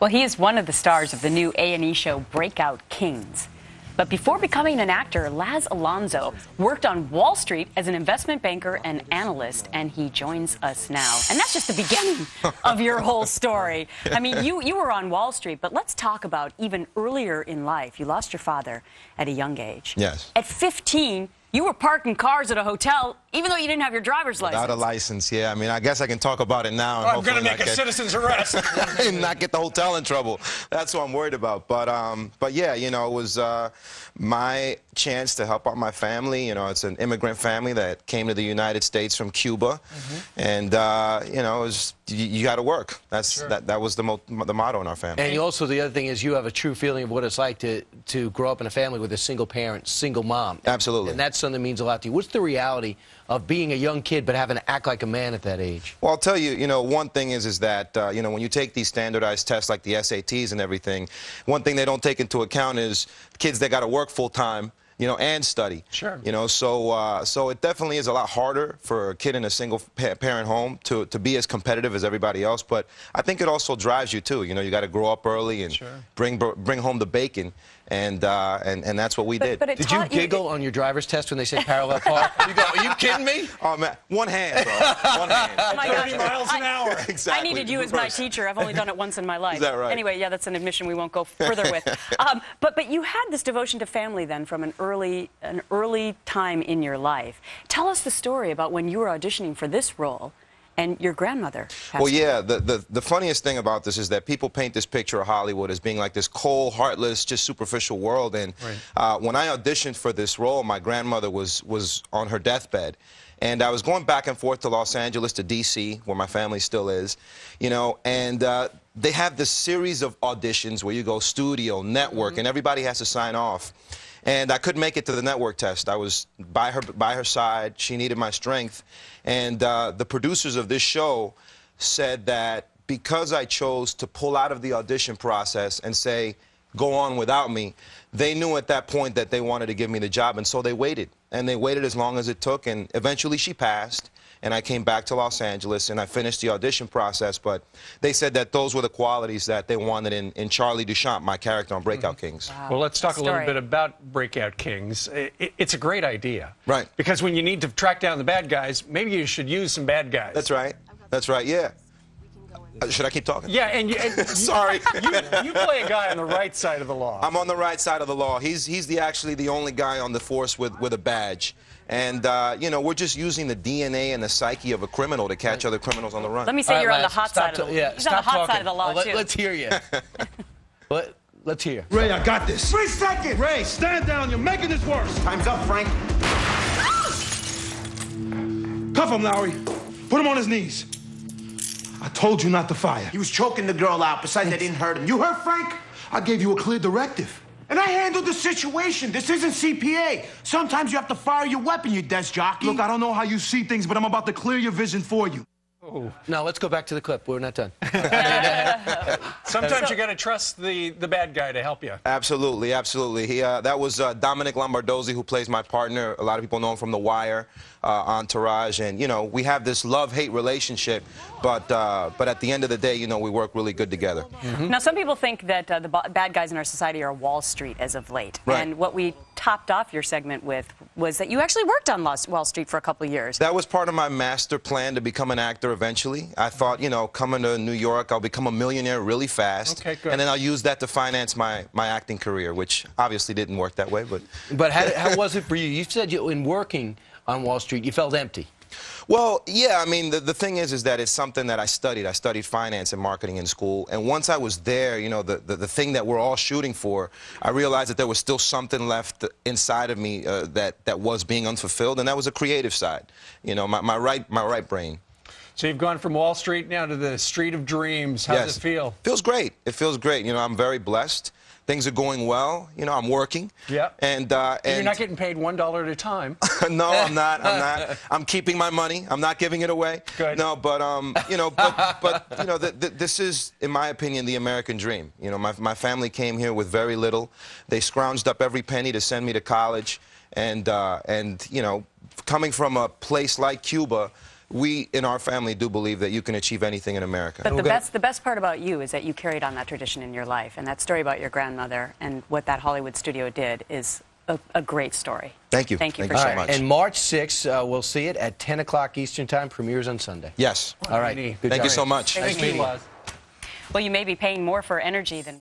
Well, he is one of the stars of the new A&E show Breakout Kings. But before becoming an actor, Laz Alonso worked on Wall Street as an investment banker and analyst, and he joins us now. And that's just the beginning of your whole story. I mean, you were on Wall Street, but let's talk about even earlier in life. You lost your father at a young age. Yes. At 15, you were parking cars at a hotel, even though you didn't have your driver's license. Without a license, yeah. I mean, I guess I can talk about it now. And I'm going to make a citizen's arrest. And not get the hotel in trouble. That's what I'm worried about. But yeah, you know, it was my chance to help out my family. You know, it's an immigrant family that came to the United States from Cuba. And, you know, it was, you got to work. That's, that was the motto in our family. And you also, the other thing is you have a true feeling of what it's like to grow up in a family with a single parent, single mom. Absolutely. And that's something that means a lot to you. What's the reality of being a young kid but having to act like a man at that age? Well, I'll tell you, you know, one thing is that, you know, when you take these standardized tests like the SATs and everything, one thing they don't take into account is kids that got to work full time, you know, and study. Sure. You know, so it definitely is a lot harder for a kid in a single parent home to be as competitive as everybody else. But I think it also drives you too. You know, you got to grow up early and bring home the bacon. And that's what we did. But did you giggle on your driver's test when they say parallel park? You go, are you kidding me? Oh, man, one hand, bro. One hand. Oh my 30 miles an hour. Exactly. I needed you as my teacher. I've only done it once in my life. Is that right? Anyway, yeah, that's an admission we won't go further with. But you had this devotion to family then from an early time in your life. Tell us the story about when you were auditioning for this role and your grandmother passed Well, yeah, the funniest thing about this is that people paint this picture of Hollywood as being like this cold, heartless, just superficial world. And when I auditioned for this role, my grandmother was on her deathbed. And I was going back and forth to Los Angeles to D.C., where my family still is, you know, and they have this series of auditions where you go studio, network, and everybody has to sign off. And I couldn't make it to the network test. I was by her side. She needed my strength. And the producers of this show said that because I chose to pull out of the audition process and say, go on without me, they knew at that point that they wanted to give me the job. And so they waited. And they waited as long as it took. And eventually she passed. And I came back to Los Angeles, and I finished the audition process. But they said that those were the qualities that they wanted in Charlie Duchamp, my character on Breakout Kings. Wow. Well, let's talk a little bit about Breakout Kings. It's a great idea. Right. Because when you need to track down the bad guys, maybe you should use some bad guys. That's right. That's right, yeah. Should I keep talking? Yeah, and Sorry. you play a guy on the right side of the law. I'm on the right side of the law. He's actually the only guy on the force with a badge. And, you know, we're just using the DNA and the psyche of a criminal to catch other criminals on the run. Let me say you're on the hot side of the law. Yeah, He's on the hot side of the law, too. Let's hear you. Let's hear. Ray, I got this. 3 seconds! Ray, stand down. You're making this worse. Time's up, Frank. Cuff him, Lowry. Put him on his knees. I told you not to fire. He was choking the girl out. Besides, I didn't hurt him. You hurt Frank? I gave you a clear directive. And I handled the situation. This isn't CPA. Sometimes you have to fire your weapon, you desk jockey. Look, I don't know how you see things, but I'm about to clear your vision for you. Oh. No, let's go back to the clip. We're not done. Sometimes you got to trust the bad guy to help you. Absolutely, absolutely. That was Dominic Lombardozzi, who plays my partner. A lot of people know him from The Wire, Entourage, and you know we have this love-hate relationship. But at the end of the day, you know, we work really good together. Now, some people think that the bad guys in our society are Wall Street as of late. Right. And what we topped off your segment with was that you actually worked on Wall Street for a couple of years. That was part of my master plan to become an actor eventually. I thought, you know, coming to New York, I'll become a millionaire really fast. Okay, good. And then I'll use that to finance my acting career, which obviously didn't work that way. But how was it for you? You said in working on Wall Street, you felt empty. Well, yeah, I mean, the thing is that it's something that I studied. I studied finance and marketing in school. And once I was there, you know, the thing that we're all shooting for, I realized that there was still something left inside of me that was being unfulfilled, and that was a creative side, you know, my right brain. So you've gone from Wall Street now to the Street of Dreams. How does it feel? Feels great. It feels great. You know, I'm very blessed. Things are going well. You know, I'm working. Yeah. And you're not getting paid $1 at a time. No, I'm not. I'm not. I'm keeping my money. I'm not giving it away. Good. No, but you know, but you know, this is, in my opinion, the American dream. You know, my family came here with very little. They scrounged up every penny to send me to college, and you know, coming from a place like Cuba, we in our family do believe that you can achieve anything in America. But the best part about you is that you carried on that tradition in your life, and that story about your grandmother and what that Hollywood studio did is a great story. Thank you. Thank you Thank for you so sharing. much. And March 6th, we'll see it at 10 o'clock Eastern Time. Premieres on Sunday. Yes. All right. Good Thank you job. so much. Thank you, Laz. Well, you may be paying more for energy than